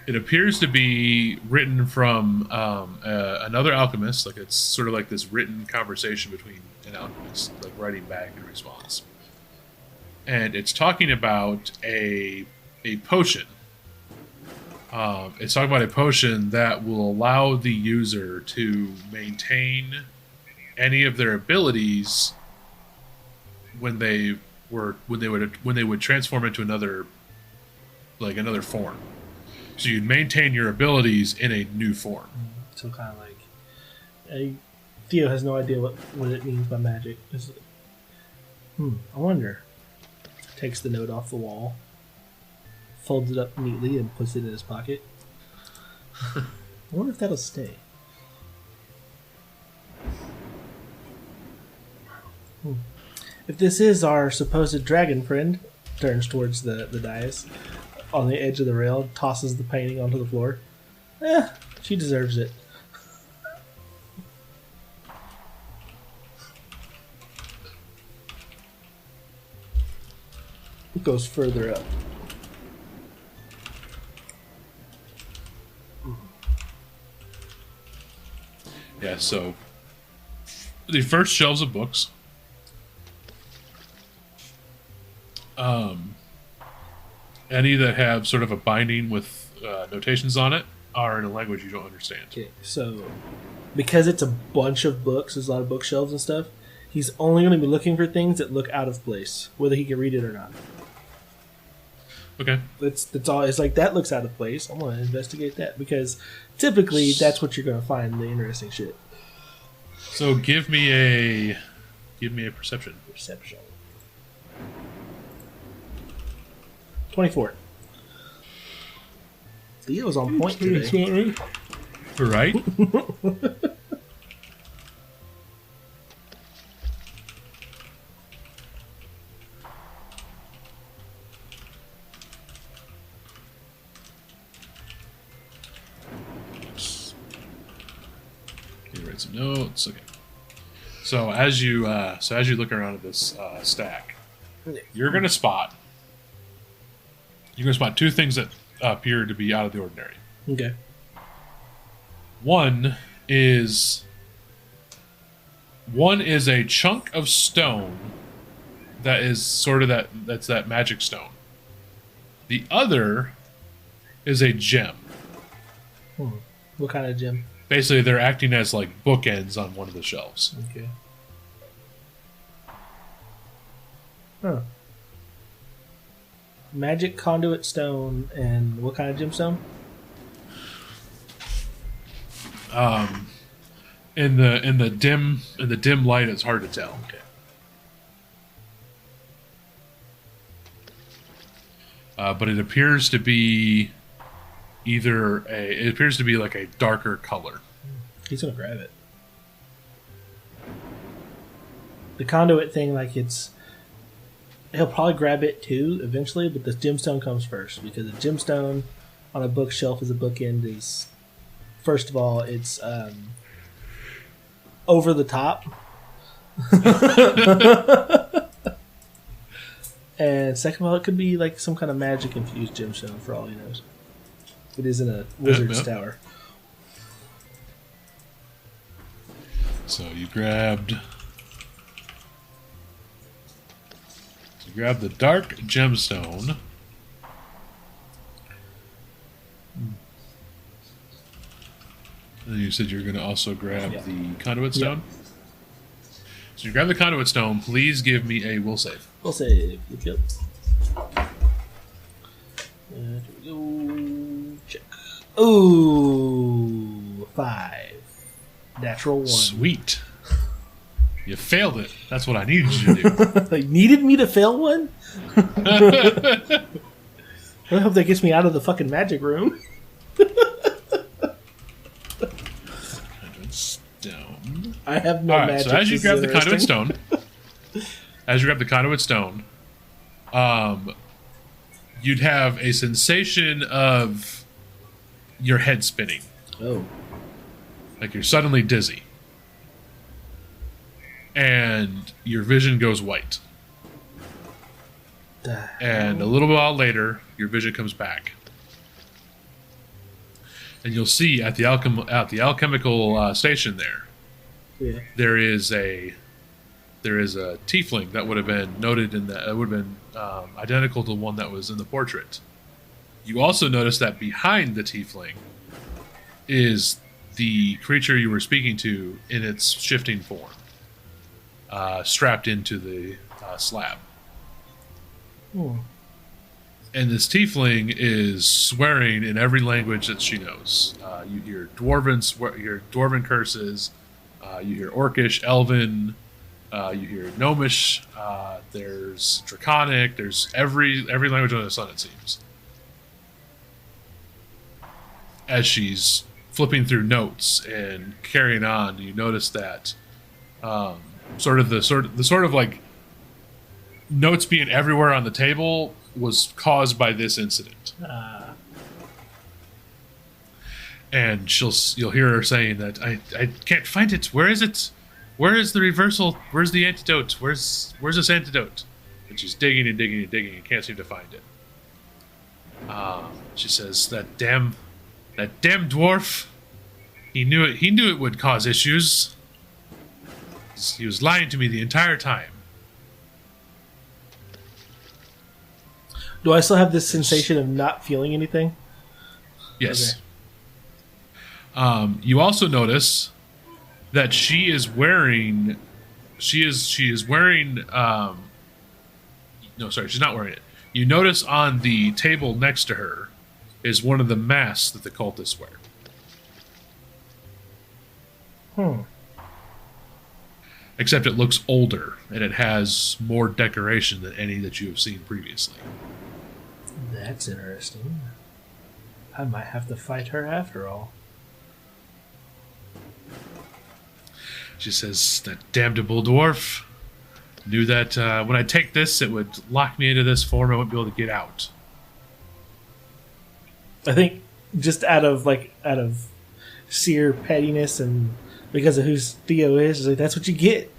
It appears to be written from another alchemist. Like it's sort of like this written conversation between an alchemist, like writing back in response. And it's talking about a potion. It's talking about a potion that will allow the user to maintain any of their abilities when they would transform into another form. So you'd maintain your abilities in a new form. So kind of like, Theo has no idea what it means by magic. I wonder. Takes the note off the wall, folds it up neatly, and puts it in his pocket. I wonder if that'll stay. If this is our supposed dragon friend, turns towards the dais on the edge of the rail, tosses the painting onto the floor. She deserves it. It goes further up. Yeah, so the first shelves of books. Any that have sort of a binding with notations on it are in a language you don't understand. Okay, so because it's a bunch of books, there's a lot of bookshelves and stuff, he's only going to be looking for things that look out of place, whether he can read it or not. Okay. That's all. It's like, that looks out of place. I'm going to investigate that, because typically that's what you're going to find, the interesting shit. So give me a perception. Perception. 24. Theo's on point today. Right? Okay, write some notes. Okay. So as you look around at this stack, you're gonna spot two things that appear to be out of the ordinary. Okay. One is a chunk of stone that is sort of that's that magic stone. The other is a gem. What kind of gem? Basically, they're acting as like bookends on one of the shelves. Okay. Huh. Magic conduit stone and what kind of gemstone? In the dim light, it's hard to tell. Okay. But it appears to be like a darker color. He's gonna grab it. The conduit thing, like, he'll probably grab it too eventually, but the gemstone comes first, because a gemstone on a bookshelf as a bookend is, first of all, it's over the top. And second of all, it could be like some kind of magic infused gemstone for all he knows. It is in a wizard's tower. So you grabbed the dark gemstone. And you said you're going to also grab the conduit stone? Yep. So you grab the conduit stone. Please give me a will save. Will save. Yep. Here we go. Check. Ooh, 5. Natural 1. Sweet. You failed it. That's what I needed you to do. You needed me to fail one? I hope that gets me out of the fucking magic room. Stone. I have no magic. So as you grab the conduit stone, you'd have a sensation of your head spinning. Oh. Like you're suddenly dizzy. And your vision goes white. And a little while later, your vision comes back. And you'll see at the alchemical station there is a tiefling that would have been noted in that. It would have been identical to the one that was in the portrait. You also notice that behind the tiefling is the creature you were speaking to in its shifting form, strapped into the slab. And this tiefling is swearing in every language that she knows. You hear dwarven curses. You hear Orcish, Elven. You hear Gnomish. There's Draconic. There's every language under the sun, it seems. As she's flipping through notes and carrying on, you notice that sort of like notes being everywhere on the table was caused by this incident. And you'll hear her saying that I can't find it. Where is it? Where is the reversal? Where's the antidote? Where's this antidote? And she's digging and digging and digging and can't seem to find it. She says, that damn dwarf. He knew it would cause issues. He was lying to me the entire time. Do I still have this sensation of not feeling anything? Yes. Okay. You also notice that she is wearing. She is wearing. No, sorry, she's not wearing it. You notice on the table next to her is one of the masks that the cultists wear. Except it looks older and it has more decoration than any that you have seen previously. That's interesting. I might have to fight her after all. She says, that damnable dwarf knew that when I take this, it would lock me into this form. I wouldn't be able to get out. I think just out of sheer pettiness and because of who Theo is like, that's what you get.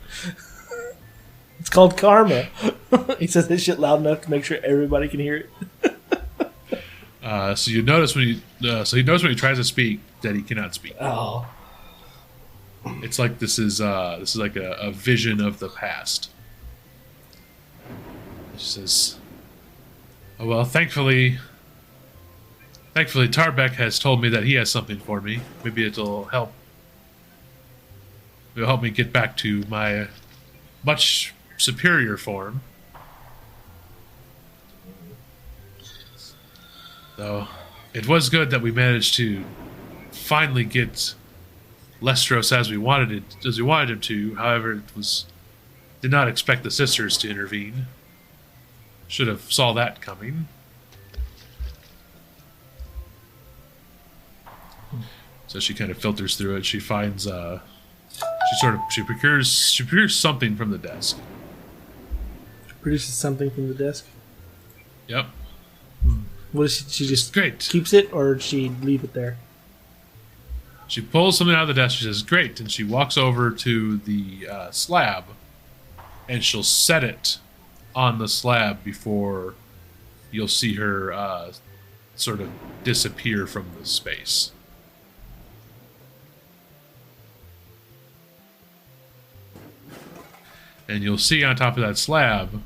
It's called karma. He says this shit loud enough to make sure everybody can hear it. So you notice when he tries to speak that he cannot speak. Oh. It's like this is like a vision of the past. She says, "Oh well, thankfully Tarbeck has told me that he has something for me. Maybe it'll help. It'll help me get back to my much superior form." So it was good that we managed to finally get Lestros as we wanted him to. However, did not expect the sisters to intervene. Should have saw that coming. So she kind of filters through it. She finds she procures something from the desk. Produces something from the desk. Yep. What is she just Great. keeps it, or did she leave it there? She pulls something out of the desk. She says, "Great," and she walks over to the slab, and she'll set it on the slab before you'll see her sort of disappear from the space. And you'll see on top of that slab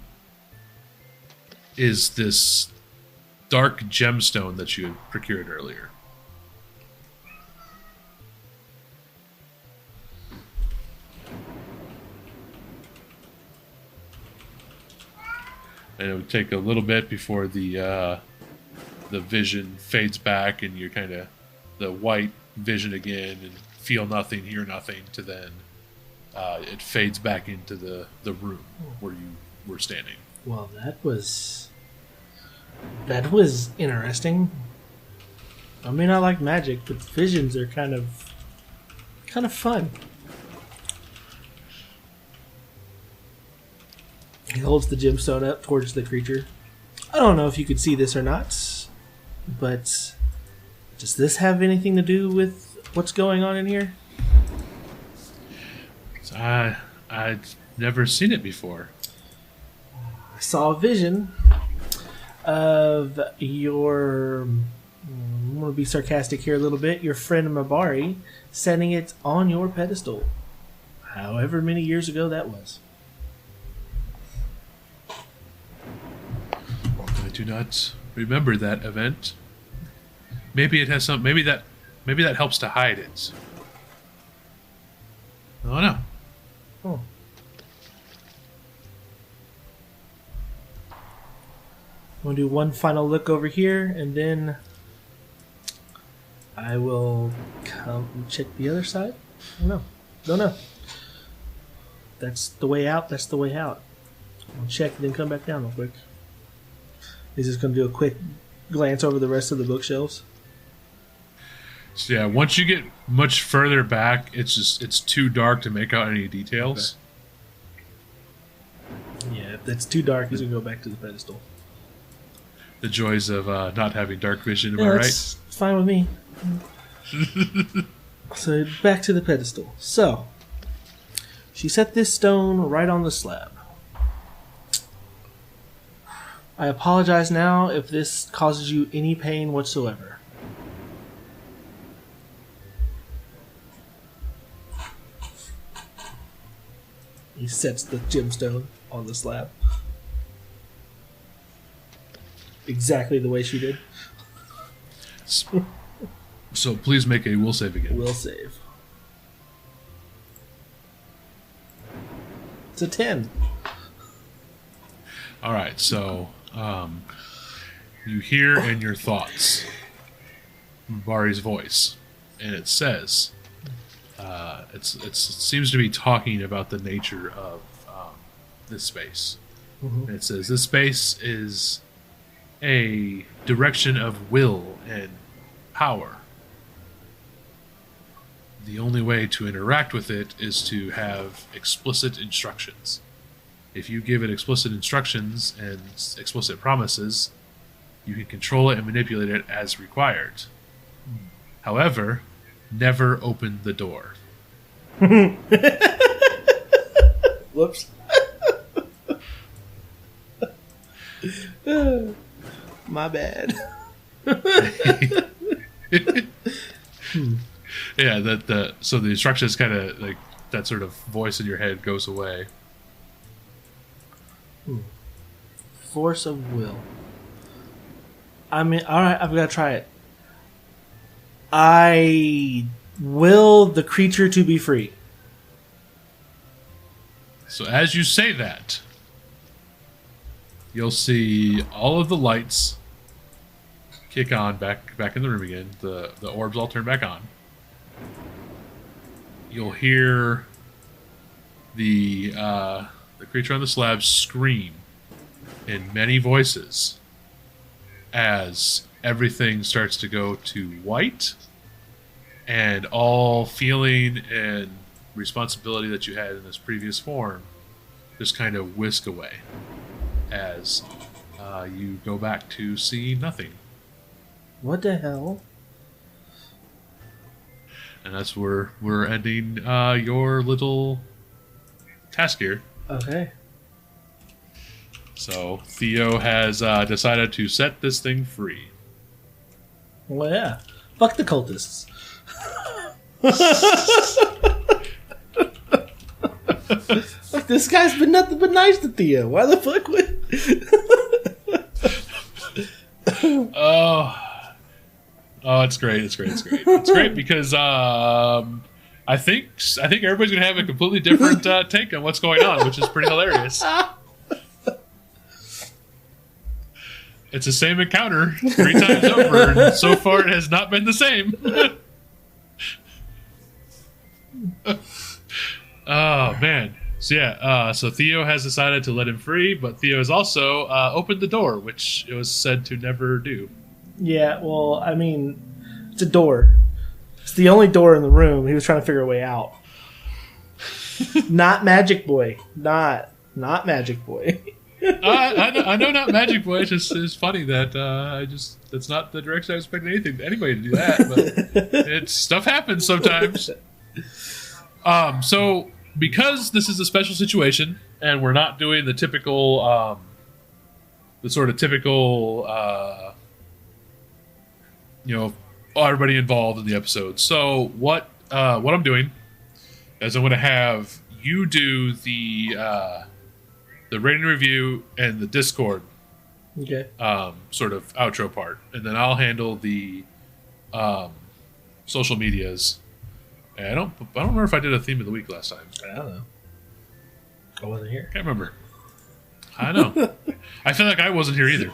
is this dark gemstone that you had procured earlier. And it would take a little bit before the vision fades back and you're kind of the white vision again and feel nothing, hear nothing, to then it fades back into the room where you were standing. Well, that was interesting. I mean, I like magic, but visions are kind of fun. He holds the gemstone up towards the creature. I don't know if you could see this or not, but does this have anything to do with what's going on in here? I'd never seen it before. I saw a vision of your, I'm going to be sarcastic here a little bit, your friend Mabari setting it on your pedestal. However many years ago that was. I do not remember that event. Maybe it has some. Maybe that helps to hide it. I don't know. Oh. I'm going to do one final look over here, and then I will come check the other side. Don't know. That's the way out. That's the way out. I'll check and then come back down real quick. He's just going to do a quick glance over the rest of the bookshelves. So yeah, once you get much further back, it's too dark to make out any details. Okay. Yeah, if that's too dark, he's going to go back to the pedestal. The joys of not having dark vision, am I That's fine with me. So back to the pedestal. So she set this stone right on the slab. I apologize now if this causes you any pain whatsoever. He sets the gemstone on the slab. Exactly the way she did. So please make a will save again. Will save. It's a 10. All right, so you hear in your thoughts Bari's voice, and it says, it seems to be talking about the nature of this space. Mm-hmm. And it says, this space is a direction of will and power. The only way to interact with it is to have explicit instructions. If you give it explicit instructions and explicit promises, you can control it and manipulate it as required. However, never open the door. Whoops. My bad. Yeah, so the instructions kind of like that sort of voice in your head goes away. Force of will. I mean, alright, I've got to try it. I will the creature to be free. So as you say that, you'll see all of the lights kick on back in the room again. The orbs all turn back on. You'll hear the creature on the slab scream in many voices as everything starts to go to white, and all feeling and responsibility that you had in this previous form just kind of whisk away as you go back to see nothing. What the hell? And that's where we're ending your little task here. Okay. So Theo has decided to set this thing free. Well, yeah. Fuck the cultists. Look, this guy's been nothing but nice to Theo. Why the fuck would... Oh, it's great! It's great! It's great! It's great because I think everybody's gonna have a completely different take on what's going on, which is pretty hilarious. It's the same encounter 3 times over, and so far it has not been the same. Oh man! So yeah, so Theo has decided to let him free, but Theo has also opened the door, which it was said to never do. Yeah, well, I mean, it's a door. It's the only door in the room. He was trying to figure a way out. Not Magic Boy. Not Magic Boy. I know not Magic Boy. It's funny that that's not the direction I expected anybody to do that. But stuff happens sometimes. So because this is a special situation and we're not doing the typical, everybody involved in the episode. So what I'm doing is I'm going to have you do the rating review and the Discord Okay. sort of outro part, and then I'll handle the social medias. And I don't remember if I did a theme of the week last time. I don't know. I wasn't here. Can't remember. I know. I feel like I wasn't here either.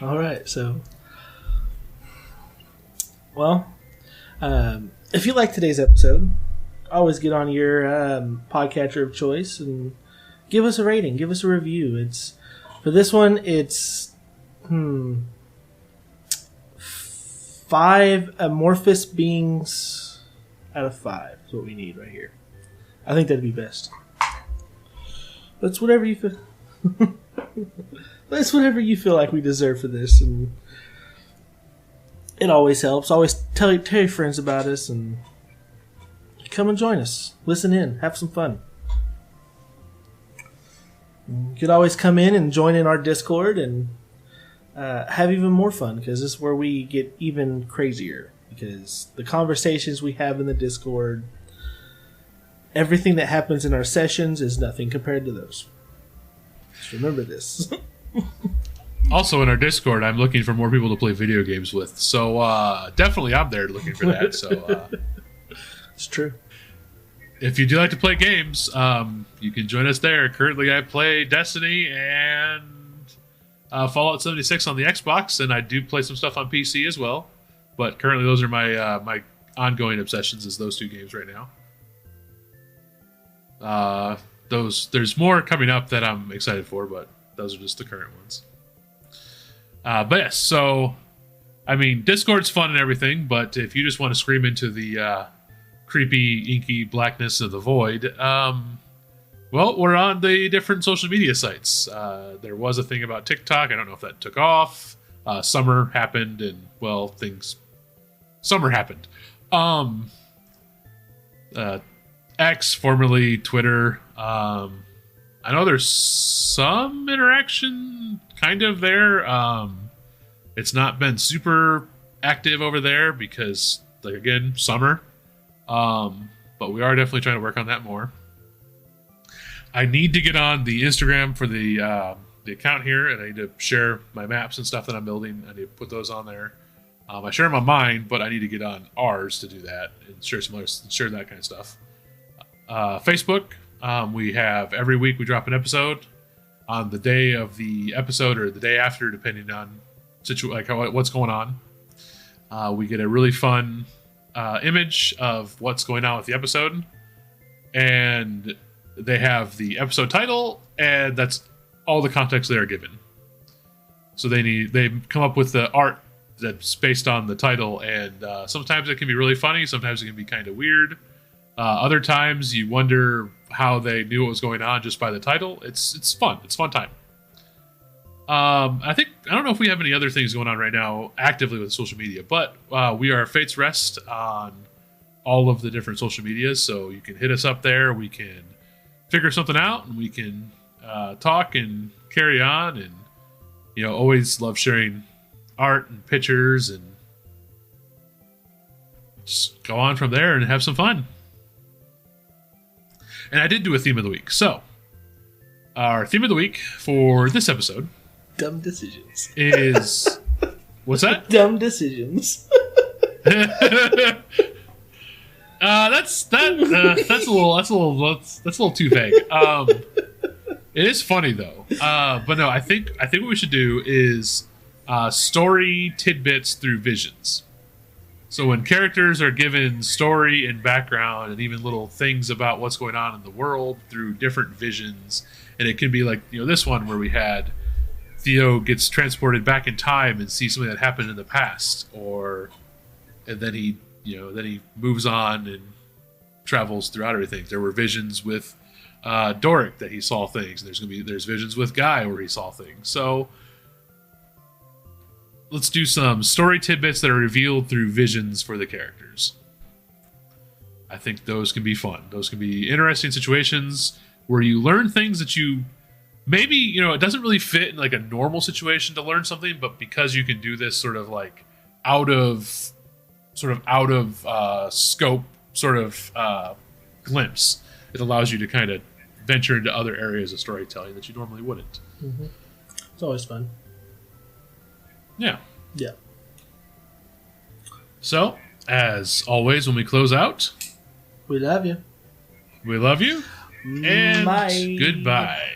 All right, so, well, if you like today's episode, always get on your podcatcher of choice and give us a rating, give us a review. It's for this one, it's 5 amorphous beings out of 5 is what we need right here. I think that'd be best. That's whatever you feel. That's whatever you feel like we deserve for this, and it always helps. Always tell your friends about us, and come and join us. Listen in, have some fun. You could always come in and join in our Discord and have even more fun, because this is where we get even crazier. Because the conversations we have in the Discord, everything that happens in our sessions is nothing compared to those. Just remember this. Also, in our Discord, I'm looking for more people to play video games with. So definitely I'm there looking for that. So It's true. if you do like to play games, you can join us there. Currently, I play Destiny and Fallout 76 on the Xbox, and I do play some stuff on PC as well. But currently, those are my my ongoing obsessions, is those two games right now. There's more coming up that I'm excited for, but those are just the current ones. But yes, so I mean, Discord's fun and everything, but if you just want to scream into the creepy, inky blackness of the void, well, we're on the different social media sites. There was a thing about TikTok. I don't know if that took off. Summer happened, and well, summer happened. X, formerly Twitter. I know there's some interaction kind of there. It's not been super active over there because, like, again, summer. But we are definitely trying to work on that more. I need to get on the Instagram for the account here, and I need to share my maps and stuff that I'm building. I need to put those on there. I share them on mine, but I need to get on ours to do that and share that kind of stuff. Facebook, we have every week we drop an episode on the day of the episode or the day after, depending on what's going on. We get a really fun image of what's going on with the episode, and they have the episode title, and that's all the context they are given. So they come up with the art that's based on the title, and sometimes it can be really funny, sometimes it can be kind of weird. Other times you wonder how they knew what was going on just by the title. It's fun. It's a fun time. I don't know if we have any other things going on right now actively with social media, but we are Fate's Rest on all of the different social medias, so you can hit us up there. We can figure something out, and we can talk and carry on, and always love sharing art and pictures, and just go on from there and have some fun. And I did do a theme of the week. So, our theme of the week for this episode, dumb decisions, is what's that? Dumb decisions. That's a little too vague. It is funny though. But no, I think what we should do is story tidbits through visions. So when characters are given story and background and even little things about what's going on in the world through different visions, and it can be like this one where we had Theo gets transported back in time and sees something that happened in the past, and then he moves on and travels throughout everything. There were visions with Doric that he saw things, and there's visions with Guy where he saw things. So let's do some story tidbits that are revealed through visions for the characters. I think those can be fun. Those can be interesting situations where you learn things that you maybe, it doesn't really fit in like a normal situation to learn something, but because you can do this sort of like out of scope sort of glimpse, it allows you to kind of venture into other areas of storytelling that you normally wouldn't. Mm-hmm. It's always fun. Yeah. Yeah. So, as always, when we close out, we love you. We love you. And Bye. Goodbye.